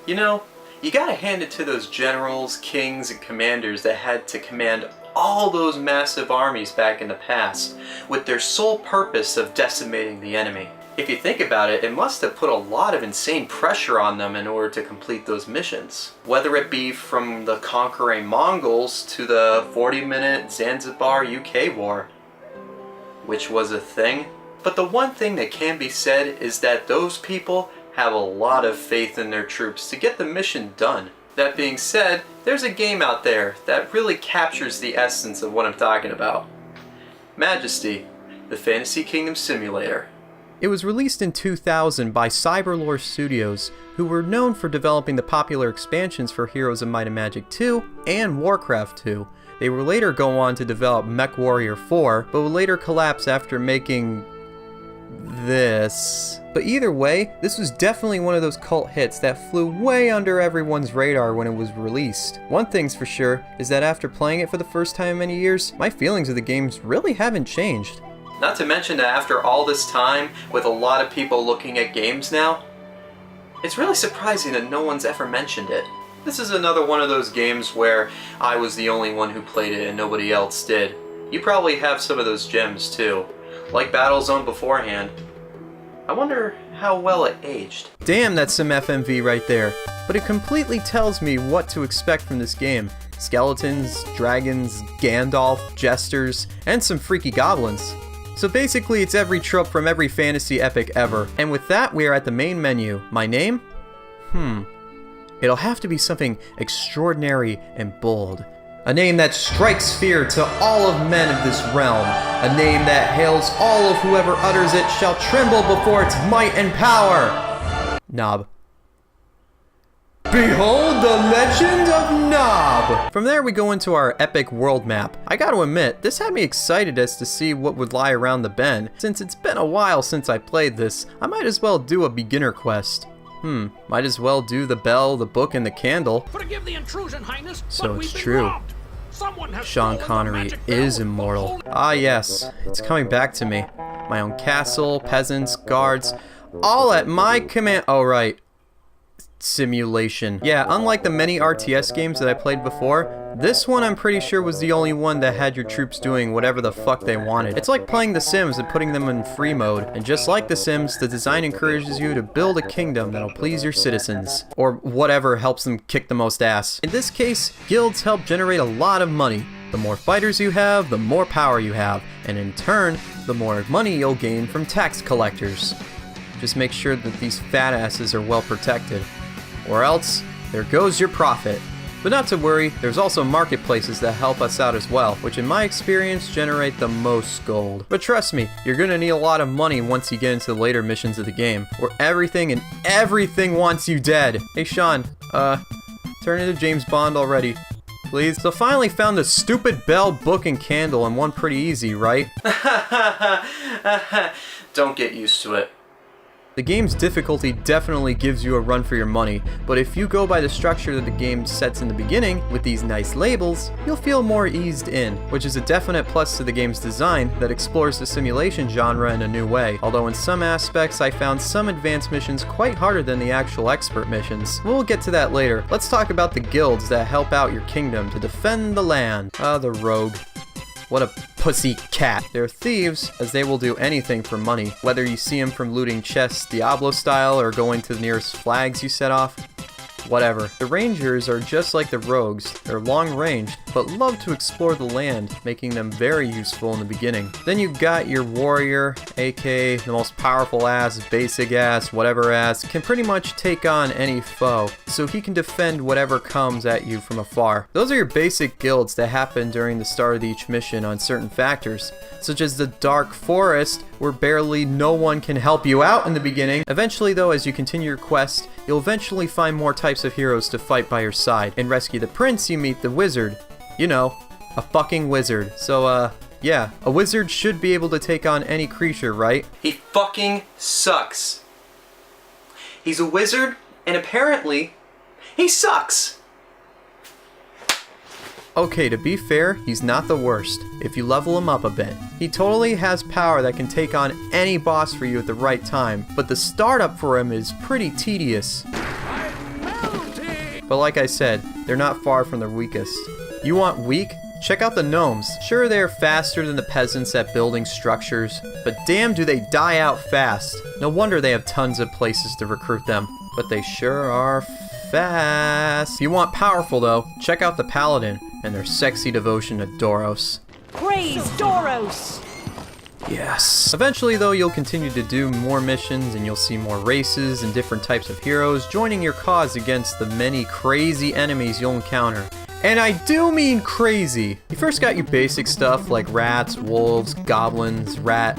You know, you gotta hand it to those generals, kings, and commanders that had to command all those massive armies back in the past, with their sole purpose of decimating the enemy. If you think about it, it must have put a lot of insane pressure on them in order to complete those missions. Whether it be from the conquering Mongols to the 40-minute Zanzibar UK war, which was a thing. But the one thing that can be said is that those people have a lot of faith in their troops to get the mission done. That being said, there's a game out there that really captures the essence of what I'm talking about. Majesty, the Fantasy Kingdom Simulator. It was released in 2000 by Cyberlore Studios, who were known for developing the popular expansions for Heroes of Might and Magic 2 and Warcraft 2. They would later go on to develop MechWarrior 4, but would later collapse after making this. But either way, this was definitely one of those cult hits that flew way under everyone's radar when it was released. One thing's for sure is that after playing it for the first time in many years, my feelings of the games really haven't changed. Not to mention that after all this time, with a lot of people looking at games now, it's really surprising that no one's ever mentioned it. This is another one of those games where I was the only one who played it and nobody else did. You probably have some of those gems too, like Battlezone beforehand. I wonder how well it aged. Damn, that's some FMV right there. But it completely tells me what to expect from this game. Skeletons, dragons, Gandalf, jesters, and some freaky goblins. So basically it's every trope from every fantasy epic ever. And with that, we are at the main menu. My name? It'll have to be something extraordinary and bold. A name that strikes fear to all of men of this realm. A name that hails all of whoever utters it shall tremble before its might and power. Nob. Behold the legend of Nob! From there we go into our epic world map. I gotta admit, this had me excited as to see what would lie around the bend. Since it's been a while since I played this, I might as well do a beginner quest. Might as well do the bell, the book, and the candle. Forgive the intrusion, Highness, so it's true. Sean Connery is immortal. Ah yes, it's coming back to me. My own castle, peasants, guards, all at my command. Oh right. Simulation. Yeah, unlike the many RTS games that I played before, this one I'm pretty sure was the only one that had your troops doing whatever the fuck they wanted. It's like playing The Sims and putting them in free mode, and just like The Sims, the design encourages you to build a kingdom that'll please your citizens, or whatever helps them kick the most ass. In this case, guilds help generate a lot of money. The more fighters you have, the more power you have, and in turn, the more money you'll gain from tax collectors. Just make sure that these fat asses are well protected. Or else, there goes your profit. But not to worry, there's also marketplaces that help us out as well, which in my experience generate the most gold. But trust me, you're gonna need a lot of money once you get into the later missions of the game, where everything and everything wants you dead. Hey Sean, turn into James Bond already. Please. So finally found the stupid bell, book, and candle, and one pretty easy, right? Don't get used to it. The game's difficulty definitely gives you a run for your money, but if you go by the structure that the game sets in the beginning, with these nice labels, you'll feel more eased in, which is a definite plus to the game's design that explores the simulation genre in a new way, although in some aspects I found some advanced missions quite harder than the actual expert missions. We'll get to that later. Let's talk about the guilds that help out your kingdom to defend the land. The rogue. What a pussy cat. They're thieves, as they will do anything for money, whether you see them from looting chests Diablo style or going to the nearest flags you set off. Whatever. The rangers are just like the rogues. They're long-ranged, but love to explore the land, making them very useful in the beginning. Then you got your warrior, aka the most powerful ass, basic ass, whatever ass, can pretty much take on any foe, so he can defend whatever comes at you from afar. Those are your basic guilds that happen during the start of each mission on certain factors, such as the Dark Forest, where barely no one can help you out in the beginning. Eventually though, as you continue your quest, you'll eventually find more types of heroes to fight by your side. In Rescue the Prince, you meet the wizard. You know, a fucking wizard. So, yeah, a wizard should be able to take on any creature, right? He fucking sucks. He's a wizard, and apparently, he sucks. Okay, to be fair, he's not the worst, if you level him up a bit. He totally has power that can take on any boss for you at the right time, but the startup for him is pretty tedious. but like I said, they're not far from the weakest. You want weak? Check out the gnomes. Sure, they're faster than the peasants at building structures, but damn do they die out fast. No wonder they have tons of places to recruit them, but they sure are fast. If you want powerful though, check out the paladin and their sexy devotion to Doros. Praise Doros! Yes. Eventually though, you'll continue to do more missions and you'll see more races and different types of heroes joining your cause against the many crazy enemies you'll encounter. And I do mean crazy. You first got your basic stuff like rats, wolves, goblins, rat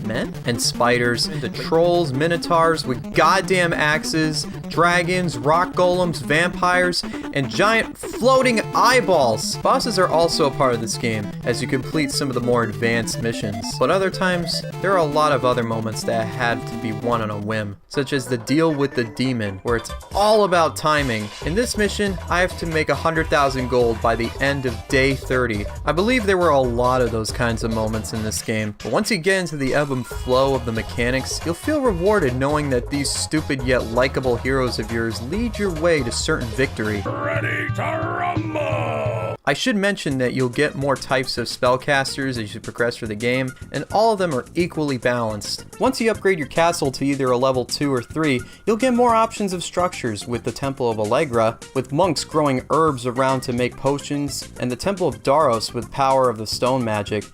men, and spiders, the trolls, minotaurs with goddamn axes, dragons, rock golems, vampires, and giant floating eyeballs. Bosses are also a part of this game as you complete some of the more advanced missions, but other times there are a lot of other moments that had to be won on a whim, such as the deal with the demon where it's all about timing. In this mission, I have to make 100,000 gold by the end of day 30. I believe there were a lot of those kinds of moments in this game, but once you get into the ebb and flow of the mechanics, you'll feel rewarded knowing that these stupid yet likable heroes of yours lead your way to certain victory. Ready to rumble! I should mention that you'll get more types of spellcasters as you progress through the game, and all of them are equally balanced. Once you upgrade your castle to either a level 2 or 3, you'll get more options of structures with the Temple of Allegra, with monks growing herbs around to make potions, and the Temple of Daros with power of the stone magic,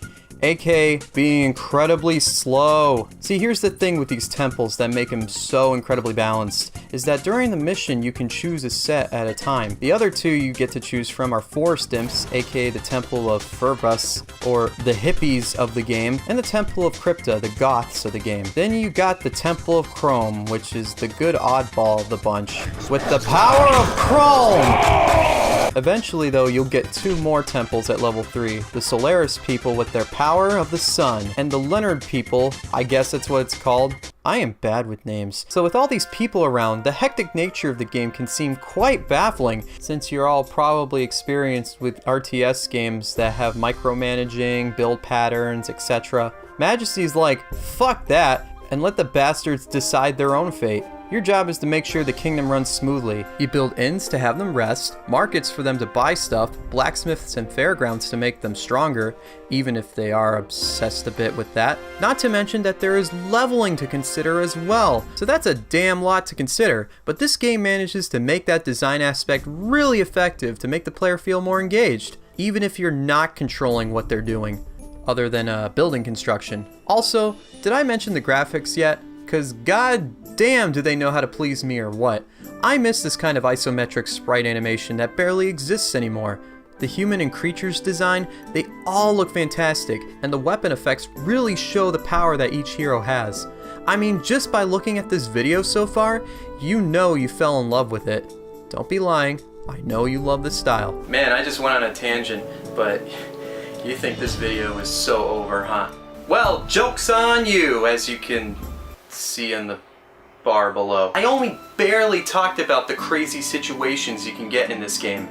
aka being incredibly slow. See, here's the thing with these temples that make them so incredibly balanced, is that during the mission you can choose a set at a time. The other two you get to choose from are Forest Imps, aka the Temple of Furbus, or the hippies of the game, and the Temple of Crypta, the goths of the game. Then you got the Temple of Chrome, which is the good oddball of the bunch, with the power of Chrome! Eventually though, you'll get 2 more temples at level 3, the Solaris people with their power of the sun, and the Leonard people, I guess that's what it's called. I am bad with names. So with all these people around, the hectic nature of the game can seem quite baffling, since you're all probably experienced with RTS games that have micromanaging, build patterns, etc. Majesty's like, fuck that, and let the bastards decide their own fate. Your job is to make sure the kingdom runs smoothly. You build inns to have them rest, markets for them to buy stuff, blacksmiths and fairgrounds to make them stronger, even if they are obsessed a bit with that. Not to mention that there is leveling to consider as well, so that's a damn lot to consider, but this game manages to make that design aspect really effective to make the player feel more engaged, even if you're not controlling what they're doing, other than building construction. Also, did I mention the graphics yet? Cause god damn do they know how to please me or what. I miss this kind of isometric sprite animation that barely exists anymore. The human and creatures design, they all look fantastic, and the weapon effects really show the power that each hero has. I mean, just by looking at this video so far, you know you fell in love with it. Don't be lying, I know you love the style. Man, I just went on a tangent, but you think this video is so over, huh? Well, joke's on you, as you can see in the bar below. I only barely talked about the crazy situations you can get in this game.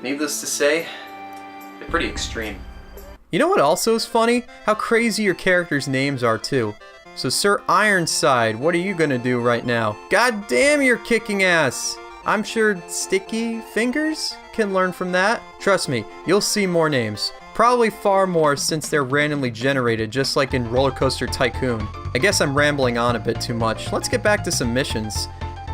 Needless to say, they're pretty extreme. You know what also is funny? How crazy your characters' names are too. So Sir Ironside, what are you gonna do right now? God damn, you're kicking ass! I'm sure Sticky Fingers can learn from that. Trust me, you'll see more names. Probably far more since they're randomly generated, just like in Roller Coaster Tycoon. I guess I'm rambling on a bit too much. Let's get back to some missions.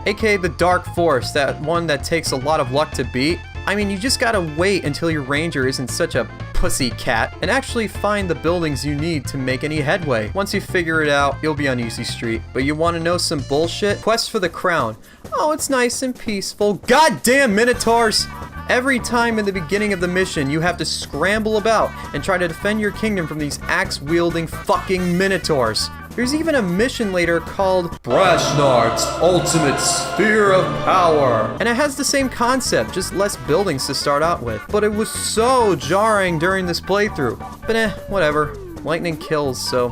AKA the Dark Forest, that one that takes a lot of luck to beat. I mean, you just gotta wait until your ranger isn't such a pussy cat and actually find the buildings you need to make any headway. Once you figure it out, you'll be on easy street. But you wanna know some bullshit? Quest for the Crown. Oh, it's nice and peaceful. Goddamn Minotaurs! Every time in the beginning of the mission, you have to scramble about and try to defend your kingdom from these axe-wielding fucking Minotaurs. There's even a mission later called Brashnard's Ultimate Sphere of Power. And it has the same concept, just less buildings to start out with. But it was so jarring during this playthrough. But whatever. Lightning kills, so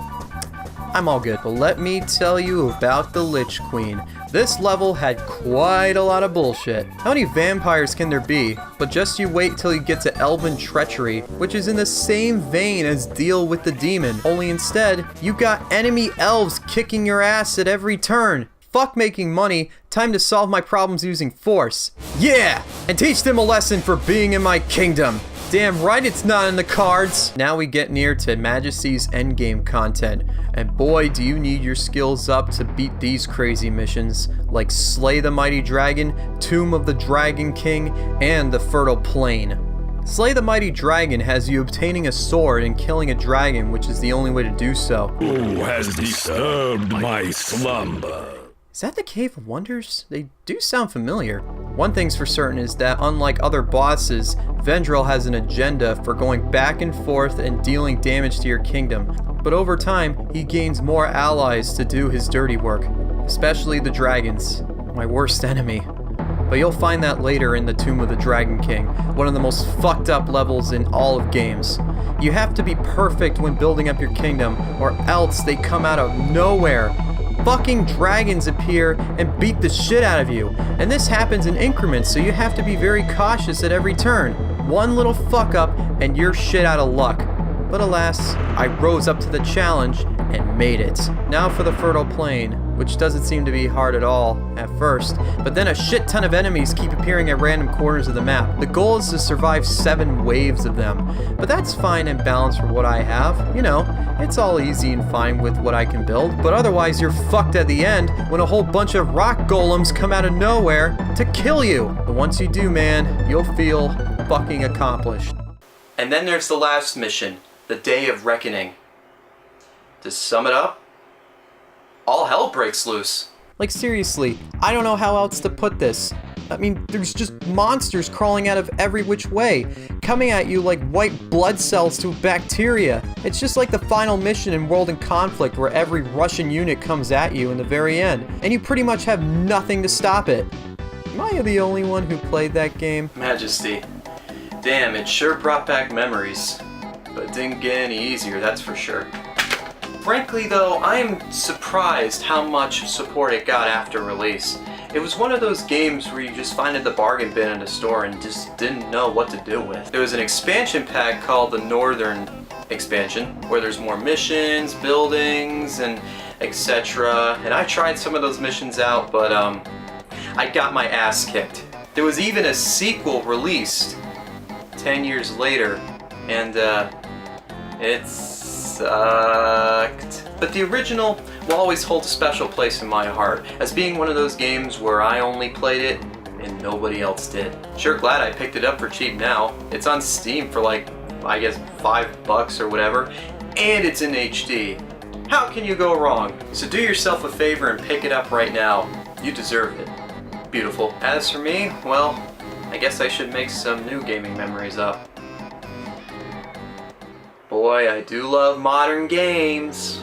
I'm all good. But let me tell you about the Lich Queen. This level had quite a lot of bullshit. How many vampires can there be? But just you wait till you get to Elven Treachery, which is in the same vein as Deal with the Demon, only instead, you got enemy elves kicking your ass at every turn. fuck making money, time to solve my problems using force. Yeah! And teach them a lesson for being in my kingdom. Damn right it's not in the cards. Now we get near to Majesty's endgame content, and boy do you need your skills up to beat these crazy missions, like Slay the Mighty Dragon, Tomb of the Dragon King, and the Fertile Plain. Slay the Mighty Dragon has you obtaining a sword and killing a dragon, which is the only way to do so. Who has disturbed my slumber? Is that the Cave of Wonders? They do sound familiar. One thing's for certain is that unlike other bosses, Vendrell has an agenda for going back and forth and dealing damage to your kingdom. But over time, he gains more allies to do his dirty work, especially the dragons, my worst enemy. But you'll find that later in the Tomb of the Dragon King, one of the most fucked up levels in all of games. You have to be perfect when building up your kingdom, or else they come out of nowhere. Fucking dragons appear and beat the shit out of you. And this happens in increments, so you have to be very cautious at every turn. One little fuck up and you're shit out of luck. But alas, I rose up to the challenge and made it. Now for the Fertile Plain, which doesn't seem to be hard at all at first, but then a shit ton of enemies keep appearing at random corners of the map. The goal is to survive 7 waves of them, but that's fine and balanced for what I have. You know, it's all easy and fine with what I can build, but otherwise you're fucked at the end when a whole bunch of rock golems come out of nowhere to kill you. But once you do, man, you'll feel fucking accomplished. And then there's the last mission, the Day of Reckoning. To sum it up, all hell breaks loose. Like seriously, I don't know how else to put this. I mean, there's just monsters crawling out of every which way, coming at you like white blood cells to bacteria. It's just like the final mission in World in Conflict where every Russian unit comes at you in the very end, and you pretty much have nothing to stop it. Am I the only one who played that game? Majesty. Damn, it sure brought back memories. But it didn't get any easier, that's for sure. Frankly though, I'm surprised how much support it got after release. It was one of those games where you just find it at the bargain bin in a store and just didn't know what to do with. There was an expansion pack called the Northern expansion, where there's more missions, buildings, and etc. And I tried some of those missions out, but I got my ass kicked. There was even a sequel released 10 years later, and it sucked. But the original will always hold a special place in my heart, as being one of those games where I only played it and nobody else did. Sure glad I picked it up for cheap now. It's on Steam for like, I guess, $5 or whatever, and it's in HD. How can you go wrong? So do yourself a favor and pick it up right now. You deserve it. Beautiful. As for me, well, I guess I should make some new gaming memories up. Boy, I do love modern games.